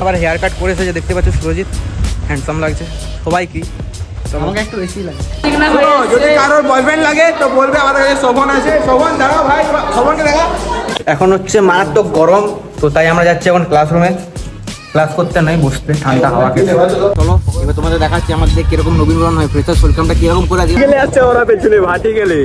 আবার hair cut করেছে, যে দেখতে পাচ্ছ সুরজিৎ হ্যান্ডসাম লাগছে। সবাই কি আমাকে একটু বেশি লাগে। যদি কারোর বয়ফ্রেন্ড লাগে তো বলবে আমাদের কাছে শোভন আছে। শোভন দাঁড়াও ভাই, শোভনকে দেখা। এখন হচ্ছে মারাত্মক গরম, তো তাই আমরা যাচ্ছি এখন ক্লাসরুমে। ক্লাস করতে নয়, বসতে ঠান্ডা হাওয়া খেতে। চলো এবার তোমাদের দেখাচ্ছি আমাদের কিরকম নবীনবরণ হয়, ফ্রেশার্স ওয়েলকামটা কিরকম করে গেলে আসছে ওরা পেছনে ভাটি গেলে।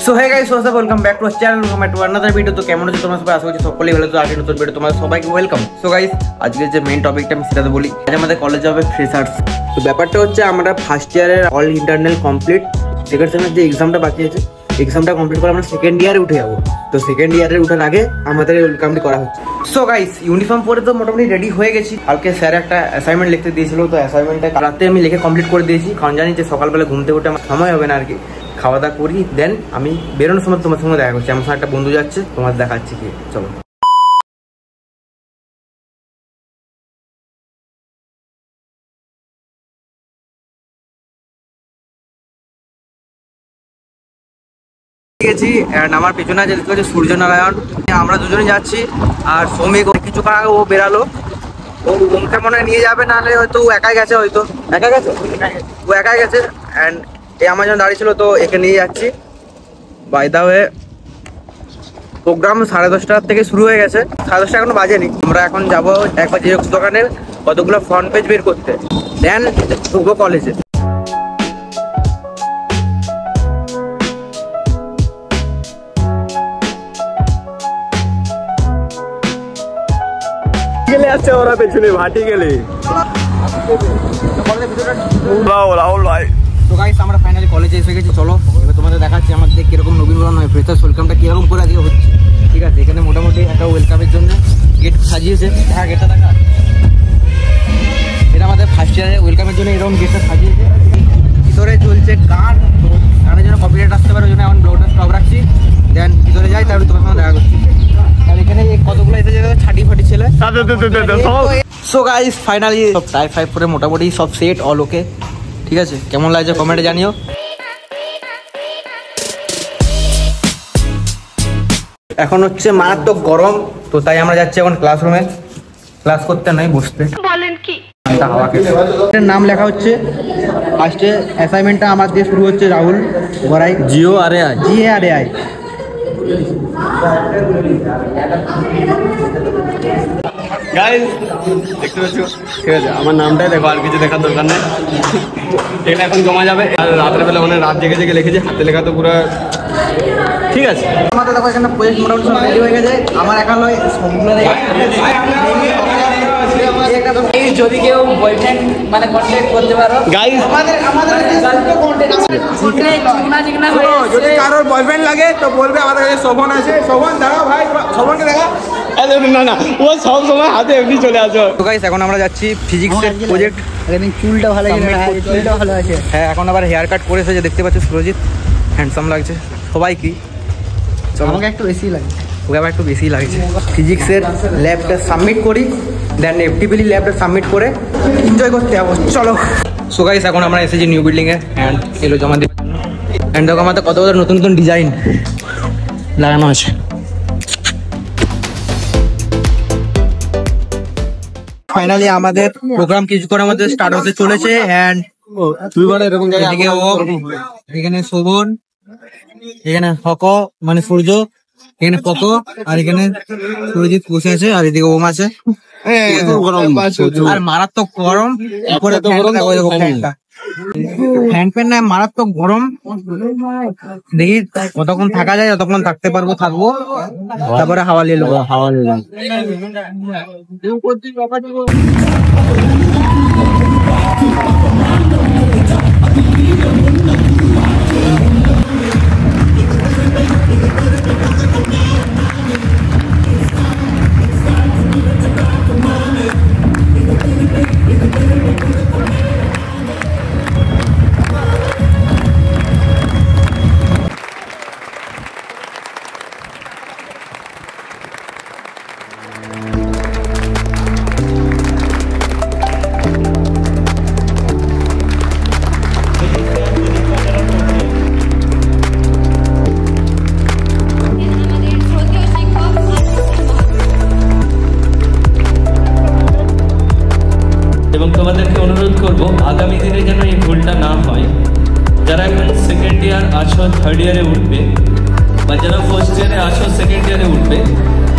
So hey guys, welcome back to our channel, welcome to another video. তো কেমন আছো তোমরা সবাই? আশা করছি সকলেই ভালো। তো আজকে নতুন ভিডিও তোমাদের সবাইকে ওয়েলকাম। সো গাইস, আজকের যে মেইন টপিকটা আমি সেটা তো বলি। আজ আমাদের কলেজে হবে ফ্রেশার্স। তো ব্যাপারটা হচ্ছে আমরা ফার্স্ট ইয়ারের অল ইন্টারনাল কমপ্লিট, সেকেন্ড সেমের যে এক্সামটা বাকি আছে, এক্সামটা কমপ্লিট করে আমরা সেকেন্ড ইয়ারে উঠে যাবো। তো সেকেন্ড ইয়ারে উঠার আগে আমাদের ওয়েলকামটি করা হচ্ছে। সো গাইস, ইউনিফর্ম পরে তো মোটামুটি রেডি হয়ে গেছি। কালকে স্যার একটা অ্যাসাইনমেন্ট লিখতে দিয়েছিল, তো অ্যাসাইনমেন্টটা রাতে আমি লিখে কমপ্লিট করে দিয়েছি, কারণ জানি যে সকালবেলা ঘুমতে উঠে আমার সময় হবে না আর কি। খাওয়া দাওয়া করি, দেন আমি বেরোনোর সময় তোমার সঙ্গে দেখা করছি। আমার সঙ্গে একটা বন্ধু যাচ্ছে, তোমার দেখাচ্ছি কি। চলো গেছি। আমার পেছনে আছে দেখতে পাচ্ছি সূর্যনারায়ণ। আমরা দুজনে যাচ্ছি, আর শ্রমিক কিছুক্ষণ আগে ও বেরালো। ও ওকে মনে হয় নিয়ে যাবে, নাহলে হয়তো ও একাই গেছে। হয়তো একা গেছে, ও একাই গেছে। অ্যান্ড এই আমার জন্য দাঁড়িয়ে ছিল, তো একে নিয়ে যাচ্ছি। বাই দা ওয়ে, প্রোগ্রাম 10:30 থেকে শুরু হয়ে গেছে, 10:30 এখনো বাজেনি। আমরা এখন যাবো একবার জেরক্স দোকানে কতগুলো ফ্রন্ট পেজ বের করতে, দেন ঢুকবো কলেজে। গেলে আসছে ওরা পেছনে ভাটি গেলে। তো গাইস, আমরা ফাইনালি কলেজে এসে গেছি। চলো এবার তোমাদের দেখাচ্ছি আমাদের কিরকম নবীনবরণ হয়, ফ্রেশার্স ওয়েলকামটা কিরকম করে আজকে হচ্ছে। ঠিক আছে, এখানে মোটামুটি একটা ওয়েলকামের জন্য গেট সাজিয়েছে। হ্যাঁ, গেটটা দেখা, এটা আমাদের ফার্স্ট ইয়ারে ওয়েলকামের জন্য এরকম গেটটা সাজিয়েছে। ভিতরে চলছে গান, তো গানের জন্য কপিরাইট আসতে পারে, ওই জন্য এখন ব্লগটা স্টপ রাখছি। দেন ভিতরে যাই, তারপরে তোমার সঙ্গে দেখা করছি। আর এখানে কতগুলো এসে যাবে ছাটি ফাটি ছেলে। সো গাইস, ফাইনালি সব টাই ফাইভ করে মোটামুটি সব সেট অল ওকে। ঠিক আছে, কেমন লাগছে কমেন্টে জানিও। এখন হচ্ছে মারাত্মক গরম, তো তাই আমরা যাচ্ছি এখন ক্লাসরুমে। ক্লাস করতে নয়, বসতে। বলেন কি হাওয়া খেতে। এটার নাম লেখা হচ্ছে। ফার্স্টে অ্যাসাইনমেন্টটা আমার দিয়ে শুরু হচ্ছে রাহুল গড়াই, GARAI। গাইস দেখতে পাচ্ছ, ঠিক আছে, আমার নামটাই দেখো, আর কিছু দেখার দরকার নেই। এটা এখন জমা যাবে। আর রাত্রেবেলা অনেক রাত জেগে জেগে লিখেছি, হাতে লেখা তো পুরো ঠিক আছে। আমাদের দেখো এখানে প্রজেক্ট মোটামুটি সব রেডি হয়ে গেছে। আমার একা নয়, সবগুলো যদি কেউ বয়ফ্রেন্ড মানে কন্ট্যাক্ট করতে পারো গাইস, যদি কারোর বয়ফ্রেন্ড লাগে তো বলবে আমাদের কাছে শোভন আছে। শোভন দাঁড়াও ভাই, শোভনকে দেখা। না না, ও সব সময় হাতে এমনি চলে আসো। তো গাইস, এখন আমরা যাচ্ছি ফিজিক্সের প্রজেক্ট। চুলটা ভালো আছে। হ্যাঁ, এখন আবার হেয়ার কাট করেছে, যে দেখতে পাচ্ছ সুরজিৎ হ্যান্ডসাম লাগছে। সবাই কি আমাকে একটু বেশি লাগে, ওকে আবার একটু বেশি লাগছে। ফিজিক্সের ল্যাবটা সাবমিট করি, দেন FTPL ল্যাবটা সাবমিট করে এনজয় করতে যাবো। চলো। সো গাইস, এখন আমরা এসেছি নিউ বিল্ডিংয়ে অ্যান্ড এলো জমা দিয়ে। অ্যান্ড দেখো আমাদের কত কত নতুন নতুন ডিজাইন লাগানো আছে। ফাইনালি আমাদের প্রোগ্রাম কিছুক্ষণের মধ্যে স্টার্ট হতে চলেছে। অ্যান্ড এদিকে ও, এখানে শোভন, এখানে হক মানে সূর্য, এখানে পক, আর এখানে সুরজিৎ বসে আছে, আর এদিকে ওম আছে। আর মারাত্মক গরম, ফ্যান ফ্যান নাই, মারাত্মক গরম। দেখি কতক্ষণ থাকা যায়, যতক্ষণ থাকতে পারবো থাকবো, তারপরে হাওয়া নিয়ে নেবো। যারা এখন সেকেন্ড ইয়ার আছো, থার্ড ইয়ারে উঠবে, বা যারা ফার্স্ট ইয়ারে আছো, সেকেন্ড ইয়ারে উঠবে,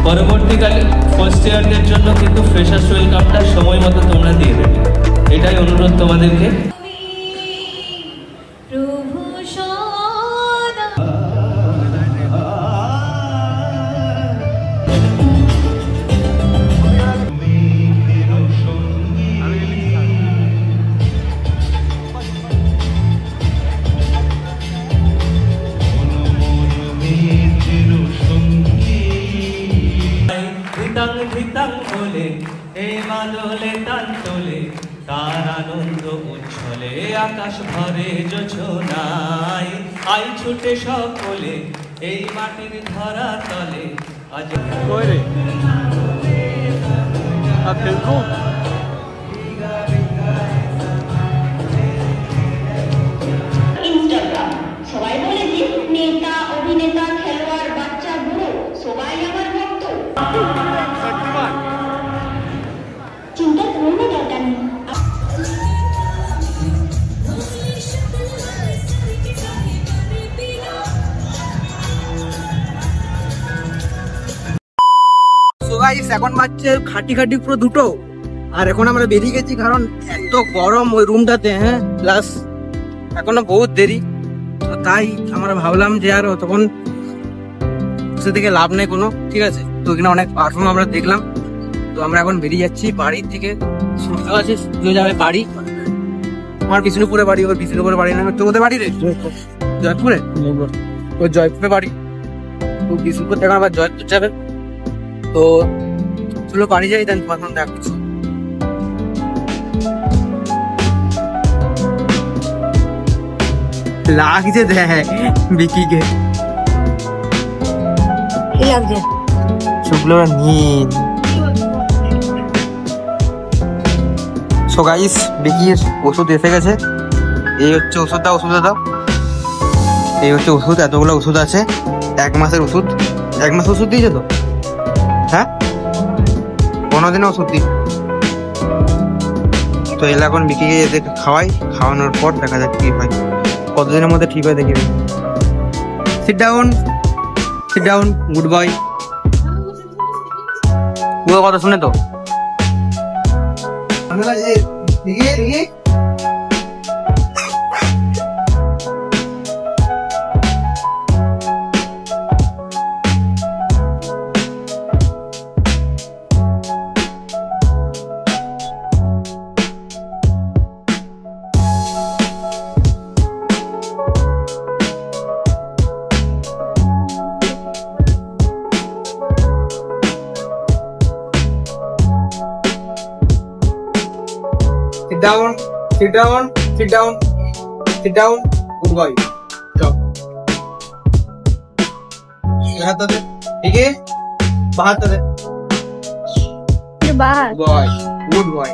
পরবর্তীকালে ফার্স্ট ইয়ারদের জন্য কিন্তু ফ্রেশার্স ওয়েলকামটা সময় মতো তোমরা দিয়ে দেবে, এটাই অনুরোধ তোমাদেরকে। ধিতাং ধিতাং বলে এই মাদলে তান তোলে, তার আনন্দ উচ্ছলে আকাশ ভরে যোছনায়। আই ছুটে সকলে এই মাটির ধরা তলে, আজ ইনস্টাগ্রাম সবাই বলে যে নেতা, অভিনেতা, খেলোয়াড়, বাচ্চা, বুড়ো সবাই আমার ভক্ত। চিন্তার কোনো দরকার নেই। সো গাইস এখন বাজছে খাটি খাটি পুরো দুটো, আর এখন আমরা বেরিয়ে গেছি কারণ এত গরম ওই রুমটাতে। হ্যাঁ, প্লাস এখনো বহুত দেরি, তো তাই আমরা ভাবলাম যে আর তখন সে থেকে লাভ নেই কোনো, ঠিক আছে। তো এখানে অনেক পারফর্ম আমরা দেখলাম, তো আমরা এখন বেরিয়ে যাচ্ছি বাড়ির থেকে। সূর্য আছে, সূর্য যাবে বাড়ি। আমার বিষ্ণুপুরে বাড়ি, ওর বিষ্ণুপুরে বাড়ি না, তো ওদের বাড়ি রে জয়পুরে, ওর জয়পুরে বাড়ি। তো বিষ্ণুপুর থেকে আবার জয়পুর যাবে, তো চলো বাড়ি যাই, দেন তোমার দেখ কিছু লাগছে দেখ বিকিকে কি লাগছে? শুক্লো নীল। সো গাইস বিকির ওষুধ এসে গেছে, এই হচ্ছে ওষুধটা, ওষুধে দাও। এই হচ্ছে ওষুধ, এতগুলো ওষুধ আছে, 1 মাসের ওষুধ। 1 মাস ওষুধ দিয়েছে তো? হ্যাঁ, 15 দিনে ওষুধ দিই। তো এলা এখন বিকিকে এদেরকে খাওয়াই, খাওয়ানোর পর দেখা যাক কি হয়, কতদিনের মধ্যে ঠিক হয় দেখি। Sit down, sit down, good boy. পুরো কথা শুনে তো sit down, sit down, sit down, sit down, good boy. Stop. हाथ दे, ठीक है? बाहर दे. बाहर. Boy, good boy.